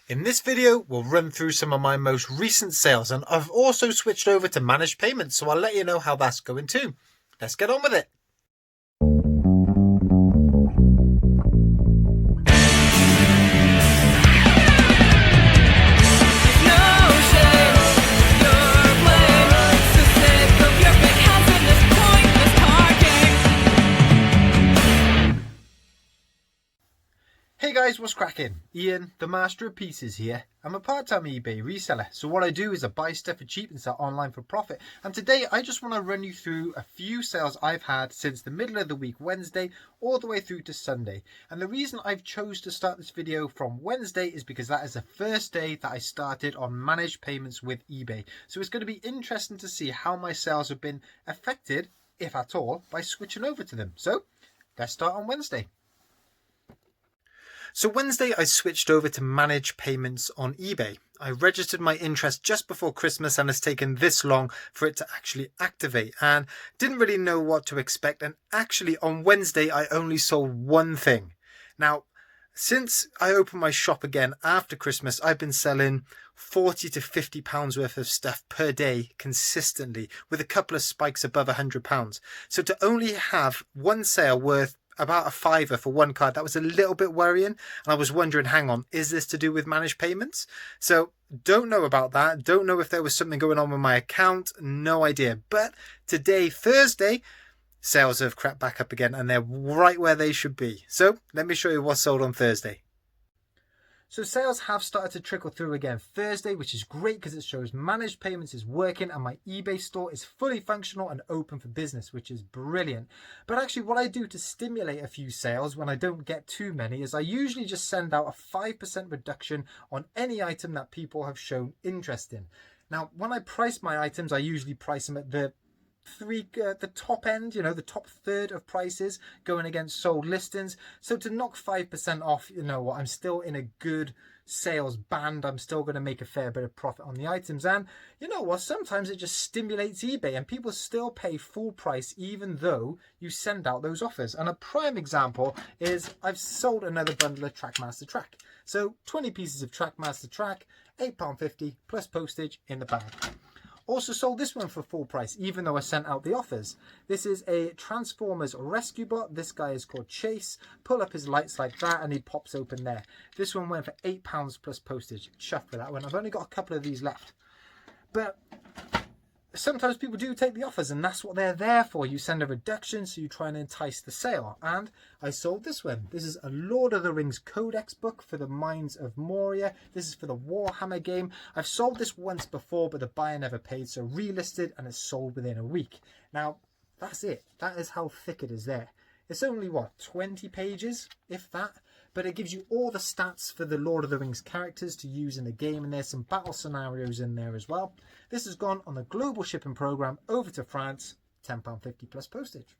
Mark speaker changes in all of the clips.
Speaker 1: In this video, we'll run through some of my most recent sales, and I've also switched over to managed payments, so I'll let you know how that's going too. Let's get on with it. Hey guys, what's cracking? Ian, the master of pieces here. I'm a part-time eBay reseller, so what I do is I buy stuff for cheap and sell online for profit. And today I just want to run you through a few sales I've had since the middle of the week Wednesday all the way through to Sunday. And the reason I've chose to start this video from Wednesday is because that is the first day that I started on managed payments with eBay. So it's going to be interesting to see how my sales have been affected, if at all, by switching over to them. So let's start on Wednesday. So Wednesday I switched over to manage payments on eBay. I registered my interest just before Christmas and it's taken this long for it to actually activate and didn't really know what to expect, and actually on Wednesday I only sold one thing. Now, since I opened my shop again after Christmas, I've been selling £40 to £50 worth of stuff per day consistently, with a couple of spikes above £100. So to only have one sale worth about a £5 for one card, that was a little bit worrying, and I was wondering, hang on, is this to do with managed payments? So don't know about that, don't know if there was something going on with my account, no idea. But today, Thursday, sales have crept back up again and they're right where they should be. So let me show you what's sold on Thursday. So sales have started to trickle through again Thursday, which is great because it shows managed payments is working and my eBay store is fully functional and open for business, which is brilliant. But actually what I do to stimulate a few sales when I don't get too many is I usually just send out a 5% reduction on any item that people have shown interest in. Now, when I price my items, I usually price them at the top end, the top third of prices going against sold listings. So to knock 5% off, you know what, I'm still in a good sales band. I'm still going to make a fair bit of profit on the items. And you know what, sometimes it just stimulates eBay and people still pay full price even though you send out those offers. And a prime example is I've sold another bundle of Trackmaster Track. So 20 pieces of Trackmaster Track, £8.50 plus postage in the bag. Also sold this one for full price, even though I sent out the offers. This is a Transformers rescue bot. This guy is called Chase. Pull up his lights like that and he pops open there. This one went for £8 plus postage. Chuffed for that one. I've only got a couple of these left. But sometimes people do take the offers and that's what they're there for. You send a reduction, so you try and entice the sale. And I sold this one. This is a Lord of the Rings Codex book for the Mines of Moria. This is for the Warhammer game. I've sold this once before, but the buyer never paid, so relisted and it's sold within a week. Now, that's it. That is how thick it is there. It's only, what, 20 pages, if that? But it gives you all the stats for the Lord of the Rings characters to use in the game, and there's some battle scenarios in there as well. This has gone on the global shipping program over to France, £10.50 plus postage.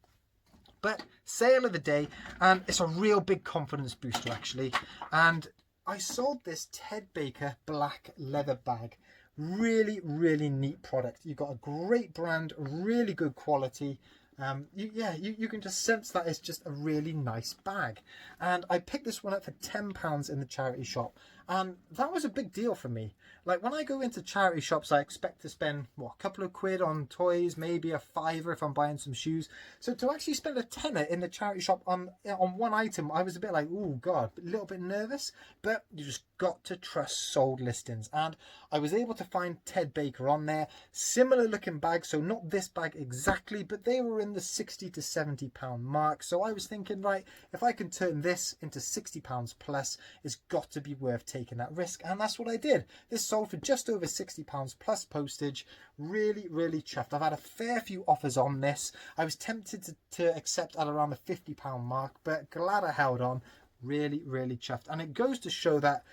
Speaker 1: But sale of the day, and it's a real big confidence booster actually. And I sold this Ted Baker black leather bag. Really, really neat product. You've got a great brand, really good quality. You can just sense that it's just a really nice bag. And I picked this one up for £10 in the charity shop. And that was a big deal for me. Like when I go into charity shops, I expect to spend, a couple of quid on toys, maybe a £5 if I'm buying some shoes. So to actually spend a tenner in the charity shop on one item, I was a bit like, oh God, a little bit nervous. But you just got to trust sold listings. And I was able to find Ted Baker on there. Similar looking bags, so not this bag exactly, but they were in the £60 to £70 mark. So I was thinking, right, if I can turn this into £60 plus, it's got to be worth taking that risk. And that's what I did. This sold for just over £60 plus postage. Really, really chuffed. I've had a fair few offers on this. I was tempted to accept at around the £50 mark, but glad I held on. Really, really chuffed. And it goes to show that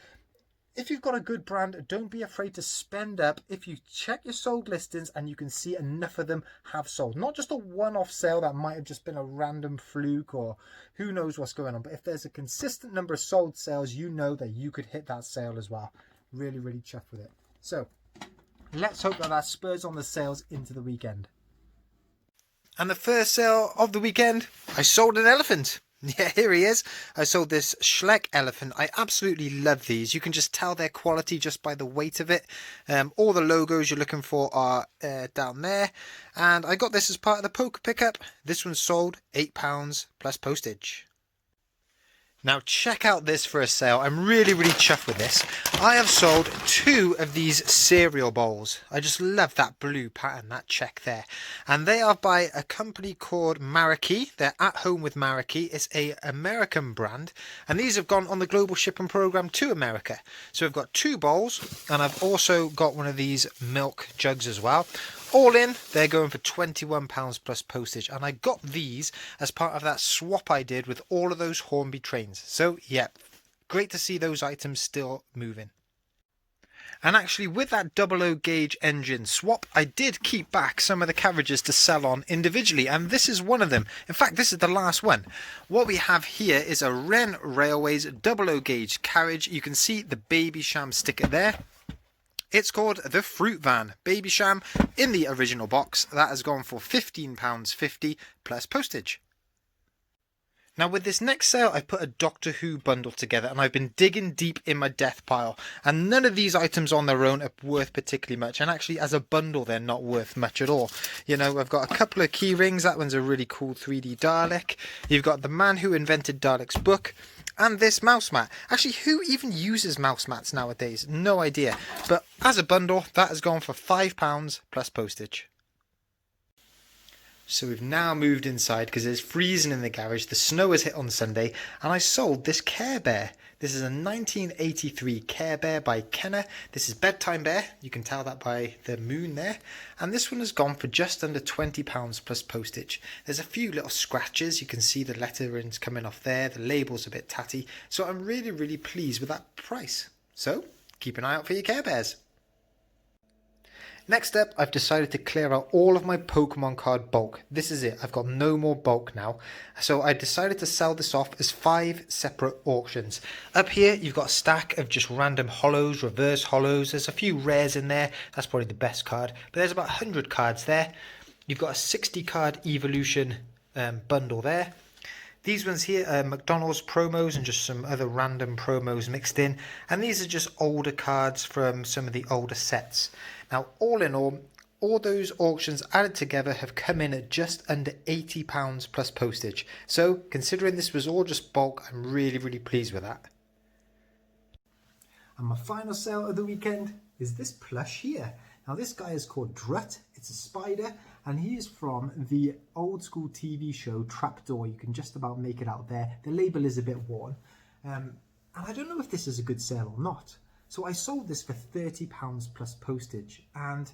Speaker 1: if you've got a good brand, don't be afraid to spend up if you check your sold listings and you can see enough of them have sold. Not just a one-off sale that might have just been a random fluke or who knows what's going on. But if there's a consistent number of sold sales, you know that you could hit that sale as well. Really, really chuffed with it. So let's hope that spurs on the sales into the weekend. And the first sale of the weekend, I sold an elephant. Yeah, here he is. I sold this Schleck elephant. I absolutely love these. You can just tell their quality just by the weight of it. All the logos you're looking for are down there. And I got this as part of the poker pickup. This one sold £8 plus postage. Now check out this for a sale. I'm really chuffed with this. I have sold 2 of these cereal bowls. I just love that blue pattern, that check there. And they are by a company called Marikey. They're At Home with Marikey. It's a American brand. And these have gone on the global shipping program to America. So I've got 2 bowls, and I've also got one of these milk jugs as well. All in, they're going for £21 plus postage, and I got these as part of that swap I did with all of those Hornby trains. So yeah, great to see those items still moving. And actually, with that 00 gauge engine swap, I did keep back some of the carriages to sell on individually, and this is one of them. In fact, this is the last one. What we have here is a Wren Railways 00 gauge carriage. You can see the Babycham sticker there. It's called the Fruit Van Babycham in the original box. That has gone for £15.50 plus postage. Now with this next sale, I've put a Doctor Who bundle together, and I've been digging deep in my death pile, and none of these items on their own are worth particularly much, and actually as a bundle they're not worth much at all. You know, I've got a couple of key rings. That one's a really cool 3D Dalek. You've got the Man Who Invented Dalek's book, and this mouse mat. Actually, who even uses mouse mats nowadays? No idea. But as a bundle, that has gone for £5 plus postage. So we've now moved inside because it's freezing in the garage. The snow has hit on Sunday, and I sold this Care Bear. This is a 1983 Care Bear by Kenner. This is Bedtime Bear. You can tell that by the moon there. And this one has gone for just under £20 plus postage. There's a few little scratches. You can see the lettering's coming off there. The label's a bit tatty. So I'm really pleased with that price. So keep an eye out for your Care Bears. Next up, I've decided to clear out all of my Pokemon card bulk. This is it. I've got no more bulk now. So I decided to sell this off as 5 separate auctions. Up here, you've got a stack of just random holos, reverse holos. There's a few rares in there. That's probably the best card. But there's about 100 cards there. You've got a 60 card Evolution bundle there. These ones here are McDonald's promos and just some other random promos mixed in. And these are just older cards from some of the older sets. Now, all in all those auctions added together have come in at just under £80 plus postage. So, considering this was all just bulk, I'm really pleased with that. And my final sale of the weekend is this plush here. Now, this guy is called Drut. It's a spider, and he is from the old school TV show Trapdoor. You can just about make it out there. The label is a bit worn. And I don't know if this is a good sale or not. So I sold this for £30 plus postage, and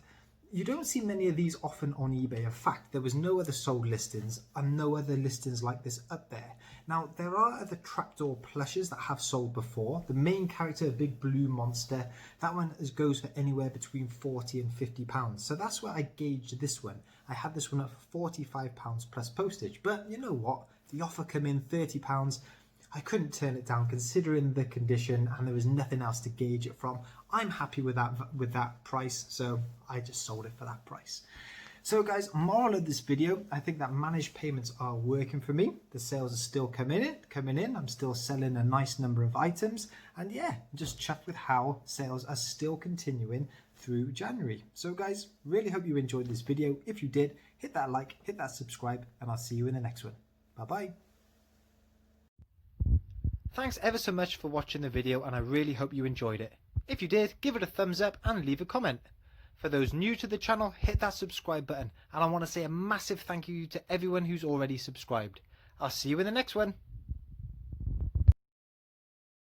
Speaker 1: you don't see many of these often on eBay. In fact, there was no other sold listings and no other listings like this up there. Now, there are other Trapdoor plushes that have sold before. The main character, a big blue monster, that one goes for anywhere between £40 and £50. So that's where I gauged this one. I had this one up for £45 plus postage. But you know what? The offer came in £30. I couldn't turn it down considering the condition, and there was nothing else to gauge it from. I'm happy with that price, so I just sold it for that price. So guys, moral of this video, I think that managed payments are working for me. The sales are still coming in. I'm still selling a nice number of items, and yeah, I'm just chuffed with how sales are still continuing through January. So guys, really hope you enjoyed this video. If you did, hit that like, hit that subscribe, and I'll see you in the next one. Bye bye. Thanks ever so much for watching the video, and I really hope you enjoyed it. If you did, give it a thumbs up and leave a comment. For those new to the channel, hit that subscribe button, and I want to say a massive thank you to everyone who's already subscribed. I'll see you in the next one.